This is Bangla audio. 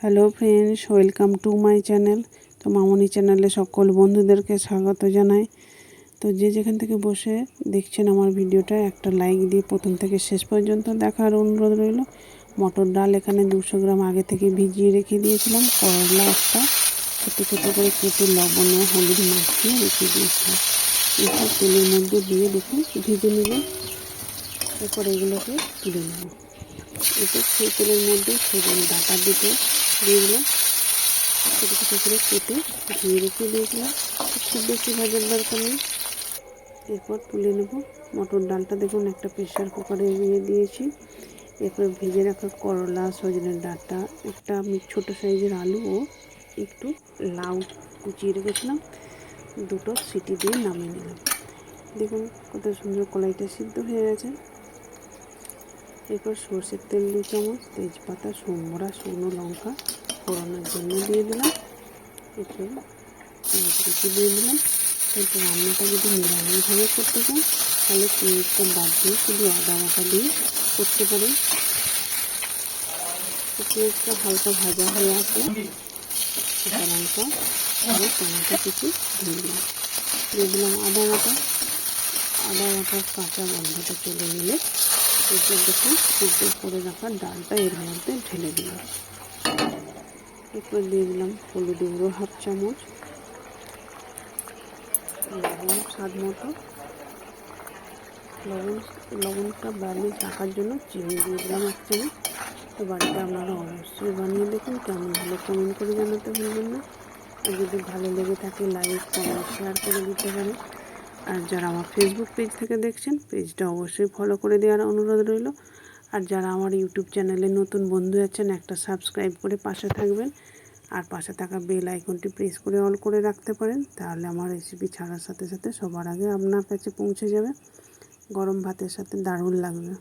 Hello friends, welcome to my channel. তো মামনি চ্যানেলে সকল বন্ধুদেরকে স্বাগত জানাই। তো যে যেখান থেকে বসে দেখছেন আমার ভিডিওটা, একটা লাইক দিয়ে প্রথম থেকে শেষ পর্যন্ত দেখার অনুরোধ রইল। মটর ডাল এখানে 200 গ্রাম আগে থেকে ভিজিয়ে রেখে দিয়েছিলাম। করলা একটা ছোটো ছোটো করে কেটে লবণ ও হলুদ মাখিয়ে রেখে দিয়েছিলাম। এরপর তেলের মধ্যে দিয়ে দেখুন ভেজে নেবেন। এরপর এগুলোকে তুলে নেব। এরপর সেই তেলের মধ্যে সজনে ডাঁটা দুটো দিয়ে দিলাম, ছোটো ছোটো করে কেটে ধুয়ে রেখে দিয়েছিলাম। খুব বেশি ভাজার দরকার নেই। এরপর তুলে নেব। মটর ডালটা দেখুন একটা প্রেশার কুকারে দিয়ে দিয়েছি। এরপর ভেজে রাখা করলা, সজনের ডাঁটা, একটা আমি ছোটো সাইজের আলু ও একটু লাউ কুচিয়ে রেখেছিলাম, দুটো সিটি দিয়ে নামিয়ে নিলাম। দেখুন কত সুন্দর কলাইটা সিদ্ধ হয়ে গেছে। এরপর সর্ষের তেল 2 চামচ, তেজপাতা, সোমবড়া, শুকনো লঙ্কা ফোড়নের জন্য দিয়ে দিলাম। এরপর পেঁয়াজ দিয়ে দিলাম। এরপর রান্নাটা যদি নিরামিষভাবে করতে চান তাহলে পেঁয়াজটা বাদ দিয়ে শুধু আদা বাটা দিয়ে করতে পারেন। পেঁয়াজটা হালকা ভাজা হয়ে আসলে কাঁচা লঙ্কা আর টমেটো কিছু দিয়ে দিলাম আদা বাটার কাঁচা গন্ধটা চলে গেলে এরপর দেখুন সিদ্ধ করে রাখা ডালটা এর মধ্যে ঢেলে দিলাম। এরপর দিয়ে দিলাম হলুদ গুঁড়ো 1/2 চামচ, লবণ স্বাদ মতো, লবণটা ব্যালেন্স রাখার জন্য চিনি দিয়ে দিলাম 1 চামচ। তো বাড়িতে আপনারা অবশ্যই বানিয়ে দেখুন, কেমন হলো কমেন্ট করে জানাতে ভুলবেন না। আর যদি ভালো লেগে থাকে লাইক, কমেন্ট, শেয়ার করে দিতে পারেন। আর যারা আমার ফেসবুক পেজ থেকে দেখছেন পেজটা অবশ্যই ফলো করে দেওয়ার অনুরোধ রইল। আর যারা আমার ইউটিউব চ্যানেলে নতুন বন্ধু আছেন একটা সাবস্ক্রাইব করে পাশে থাকবেন। আর পাশে থাকা বেল আইকনটি প্রেস করে অল করে রাখতে পারেন, তাহলে আমার রেসিপি ছাড়ার সাথে সাথে সবার আগে আপনার কাছে পৌঁছে যাবে। গরম ভাতের সাথে দারুণ লাগবে।